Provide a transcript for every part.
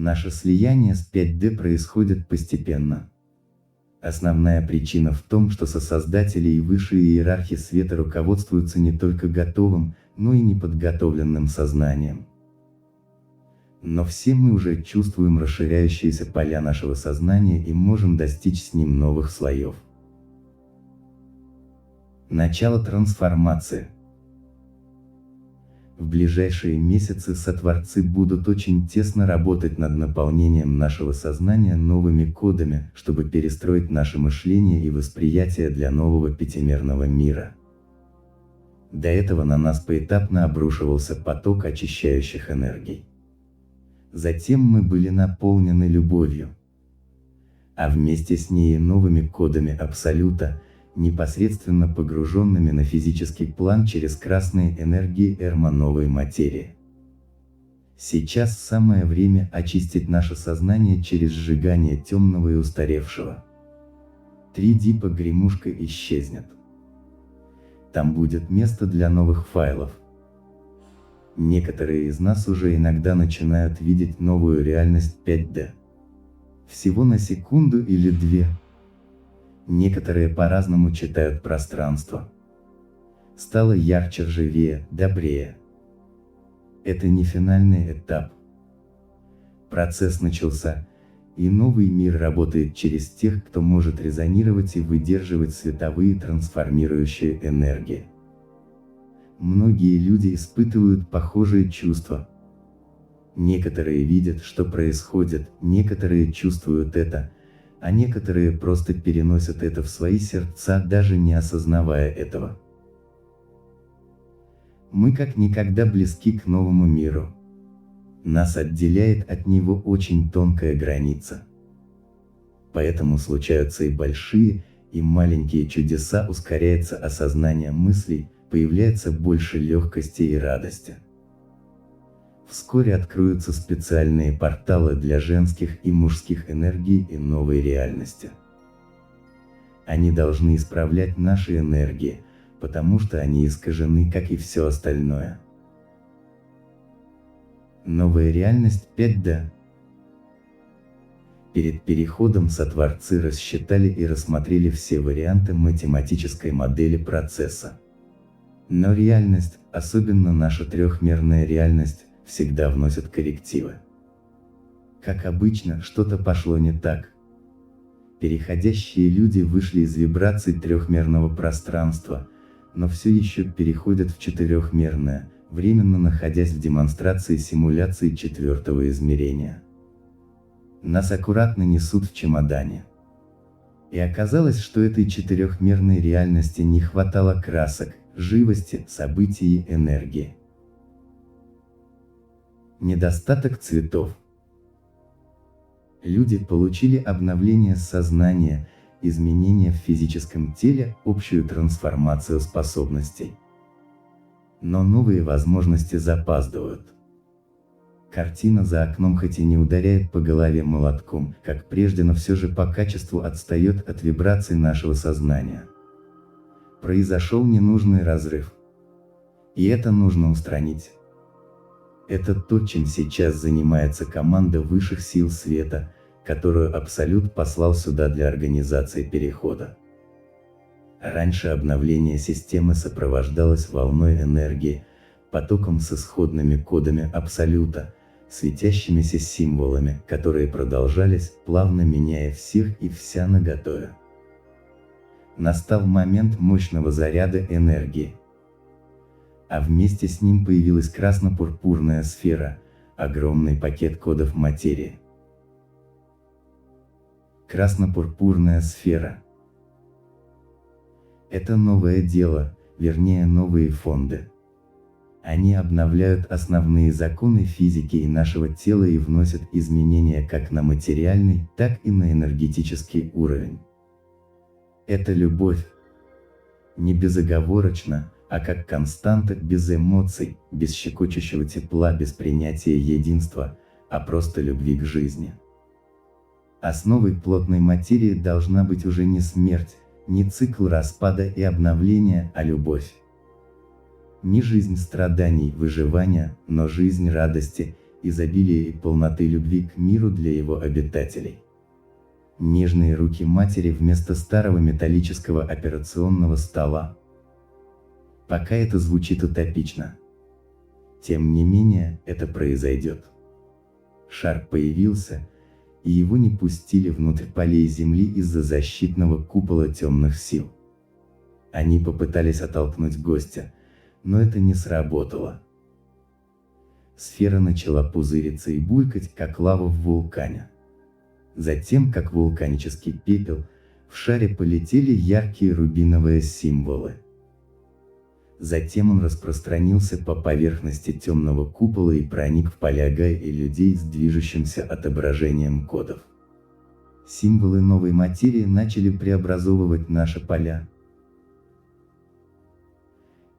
Наше слияние с 5D происходит постепенно. Основная причина в том, что сосоздатели и высшие иерархи света руководствуются не только готовым, но и неподготовленным сознанием. Но все мы уже чувствуем расширяющиеся поля нашего сознания и можем достичь с ним новых слоев. Начало трансформации. В ближайшие месяцы сотворцы будут очень тесно работать над наполнением нашего сознания новыми кодами, чтобы перестроить наше мышление и восприятие для нового пятимерного мира. До этого на нас поэтапно обрушивался поток очищающих энергий. Затем мы были наполнены любовью, а вместе с ней и новыми кодами Абсолюта, непосредственно погруженными на физический план через красные энергии Эрма новой материи. Сейчас самое время очистить наше сознание через сжигание темного и устаревшего. 3D-погремушка исчезнет. Там будет место для новых файлов. Некоторые из нас уже иногда начинают видеть новую реальность 5D. Всего на секунду или две. Некоторые по-разному читают пространство. Стало ярче, живее, добрее. Это не финальный этап. Процесс начался, и новый мир работает через тех, кто может резонировать и выдерживать световые трансформирующие энергии. Многие люди испытывают похожие чувства. Некоторые видят, что происходит, некоторые чувствуют это, а некоторые просто переносят это в свои сердца, даже не осознавая этого. Мы как никогда близки к новому миру. Нас отделяет от него очень тонкая граница. Поэтому случаются и большие, и маленькие чудеса, ускоряется осознание мыслей, появляется больше легкости и радости. Вскоре откроются специальные порталы для женских и мужских энергий и новой реальности. Они должны исправлять наши энергии, потому что они искажены, как и все остальное. Новая реальность 5D. Перед переходом сотворцы рассчитали и рассмотрели все варианты математической модели процесса. Но реальность, особенно наша трехмерная реальность, всегда вносит коррективы. Как обычно, что-то пошло не так. Переходящие люди вышли из вибраций трехмерного пространства, но все еще переходят в четырехмерное, временно находясь в демонстрации симуляции четвертого измерения. Нас аккуратно несут в чемодане. И оказалось, что этой четырехмерной реальности не хватало красок, живости, событий и энергии. Недостаток цветов. Люди получили обновление сознания, изменения в физическом теле, общую трансформацию способностей. Но новые возможности запаздывают. Картина за окном хоть и не ударяет по голове молотком, как прежде, но все же по качеству отстает от вибраций нашего сознания. Произошел ненужный разрыв. И это нужно устранить. Это то, чем сейчас занимается команда высших сил света, которую Абсолют послал сюда для организации перехода. Раньше обновление системы сопровождалось волной энергии, потоком с исходными кодами Абсолюта, светящимися символами, которые продолжались, плавно меняя всех и вся наготове. Настал момент мощного заряда энергии. А вместе с ним появилась красно-пурпурная сфера, огромный пакет кодов материи. Красно-пурпурная сфера. Это новое дело, вернее новые фонды. Они обновляют основные законы физики и нашего тела и вносят изменения как на материальный, так и на энергетический уровень. Это любовь. Не безоговорочно, а как константа, без эмоций, без щекочущего тепла, без принятия единства, а просто любви к жизни. Основой плотной материи должна быть уже не смерть, не цикл распада и обновления, а любовь. Не жизнь страданий, выживания, но жизнь радости, изобилия и полноты любви к миру для его обитателей. Нежные руки матери вместо старого металлического операционного стола. Пока это звучит утопично. Тем не менее, это произойдет. Шар появился, и его не пустили внутрь полей Земли из-за защитного купола темных сил. Они попытались оттолкнуть гостя, но это не сработало. Сфера начала пузыриться и булькать, как лава в вулкане. Затем, как вулканический пепел, в шаре полетели яркие рубиновые символы. Затем он распространился по поверхности темного купола и проник в поля Гая и людей с движущимся отображением кодов. Символы новой материи начали преобразовывать наши поля.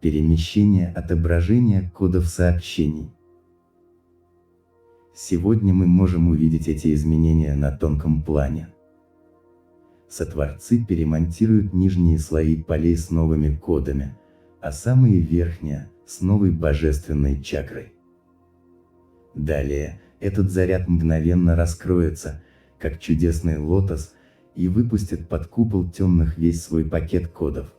Перемещение отображения кодов сообщений. Сегодня мы можем увидеть эти изменения на тонком плане. Сотворцы перемонтируют нижние слои полей с новыми кодами, а самые верхние – с новой божественной чакрой. Далее, этот заряд мгновенно раскроется, как чудесный лотос, и выпустит под купол темных весь свой пакет кодов.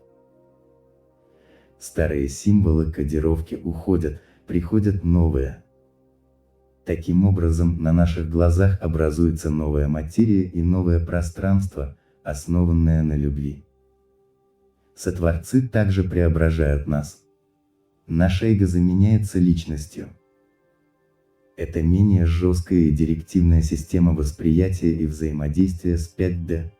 Старые символы кодировки уходят, приходят новые. Таким образом, на наших глазах образуется новая материя и новое пространство, основанное на любви. Сотворцы также преображают нас. Наше эго заменяется личностью. Это менее жесткая и директивная система восприятия и взаимодействия с 5D.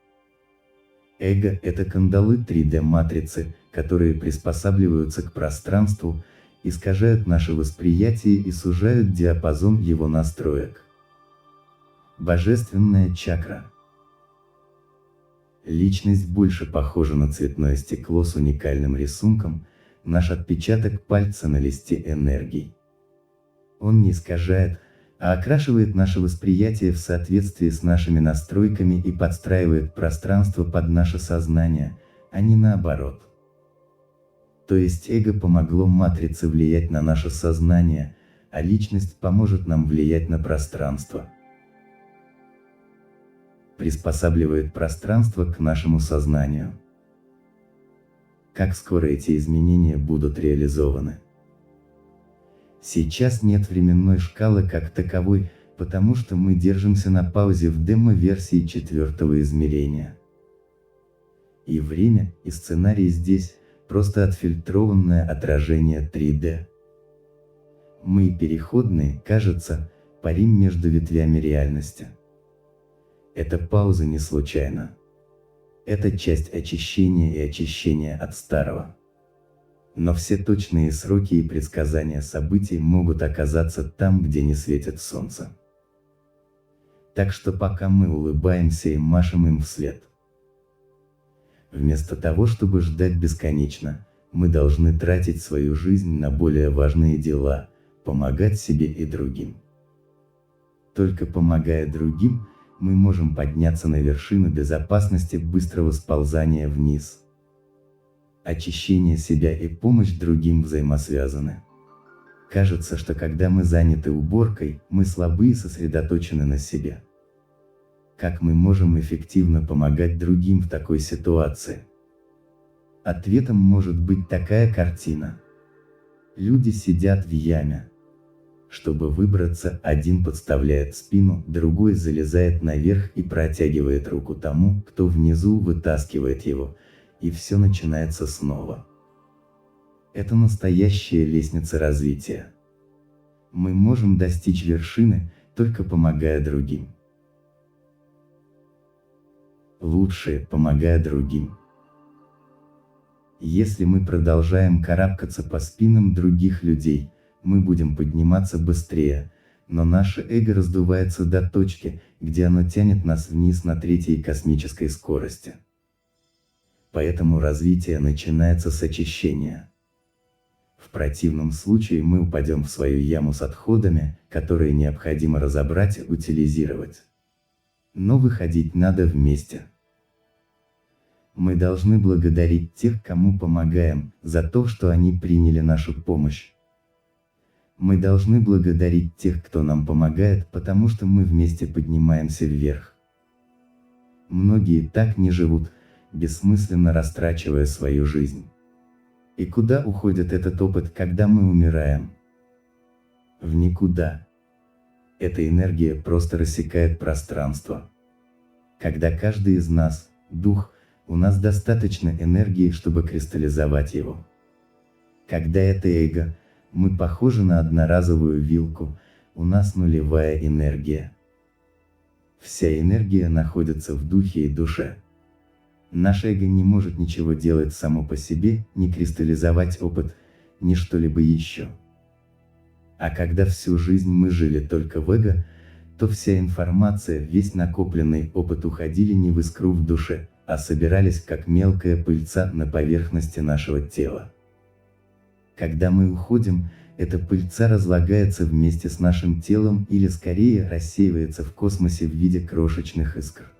Эго – это кандалы 3D-матрицы, которые приспосабливаются к пространству, искажают наше восприятие и сужают диапазон его настроек. Божественная чакра. Личность больше похожа на цветное стекло с уникальным рисунком, наш отпечаток пальца на листе энергий. Он не искажает, а окрашивает наше восприятие в соответствии с нашими настройками и подстраивает пространство под наше сознание, а не наоборот. То есть эго помогло матрице влиять на наше сознание, а личность поможет нам влиять на пространство. Приспосабливает пространство к нашему сознанию. Как скоро эти изменения будут реализованы? Сейчас нет временной шкалы как таковой, потому что мы держимся на паузе в демо-версии 4-го измерения. И время, и сценарий здесь – просто отфильтрованное отражение 3D. Мы переходные, кажется, парим между ветвями реальности. Эта пауза не случайна. Это часть очищения и очищения от старого. Но все точные сроки и предсказания событий могут оказаться там, где не светит солнце. Так что пока мы улыбаемся и машем им вслед. Вместо того, чтобы ждать бесконечно, мы должны тратить свою жизнь на более важные дела, помогать себе и другим. Только помогая другим, мы можем подняться на вершину безопасности быстрого сползания вниз. Очищение себя и помощь другим взаимосвязаны. Кажется, что когда мы заняты уборкой, мы слабы и сосредоточены на себе. Как мы можем эффективно помогать другим в такой ситуации? Ответом может быть такая картина. Люди сидят в яме. Чтобы выбраться, один подставляет спину, другой залезает наверх и протягивает руку тому, кто внизу, вытаскивает его, и все начинается снова. Это настоящая лестница развития. Мы можем достичь вершины, только помогая другим. Лучше, помогая другим. Если мы продолжаем карабкаться по спинам других людей, мы будем подниматься быстрее, но наше эго раздувается до точки, где оно тянет нас вниз на третьей космической скорости. Поэтому развитие начинается с очищения. В противном случае мы упадем в свою яму с отходами, которые необходимо разобрать и утилизировать. Но выходить надо вместе. Мы должны благодарить тех, кому помогаем, за то, что они приняли нашу помощь. Мы должны благодарить тех, кто нам помогает, потому что мы вместе поднимаемся вверх. Многие так не живут, бессмысленно растрачивая свою жизнь. И куда уходит этот опыт, когда мы умираем? В никуда. Эта энергия просто рассекает пространство. Когда каждый из нас – дух, у нас достаточно энергии, чтобы кристаллизовать его. Когда это эго, мы похожи на одноразовую вилку, у нас нулевая энергия. Вся энергия находится в духе и душе. Наше эго не может ничего делать само по себе, не кристаллизовать опыт, ни что-либо еще. А когда всю жизнь мы жили только в эго, то вся информация, весь накопленный опыт уходили не в искру в душе, а собирались как мелкая пыльца на поверхности нашего тела. Когда мы уходим, эта пыльца разлагается вместе с нашим телом или скорее рассеивается в космосе в виде крошечных искр.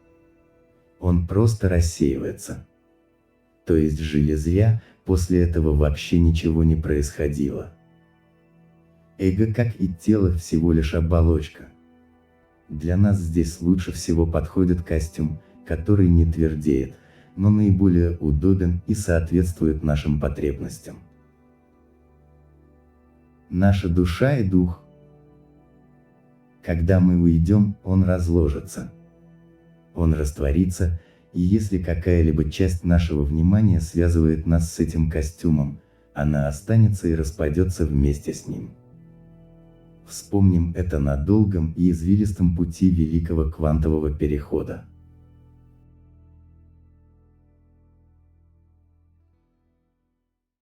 Он просто рассеивается. То есть жили зря, после этого вообще ничего не происходило. Эго, как и тело, всего лишь оболочка. Для нас здесь лучше всего подходит костюм, который не твердеет, но наиболее удобен и соответствует нашим потребностям. Наша душа и дух. Когда мы уйдем, он разложится. Он растворится, и если какая-либо часть нашего внимания связывает нас с этим костюмом, она останется и распадется вместе с ним. Вспомним это на долгом и извилистом пути великого квантового перехода.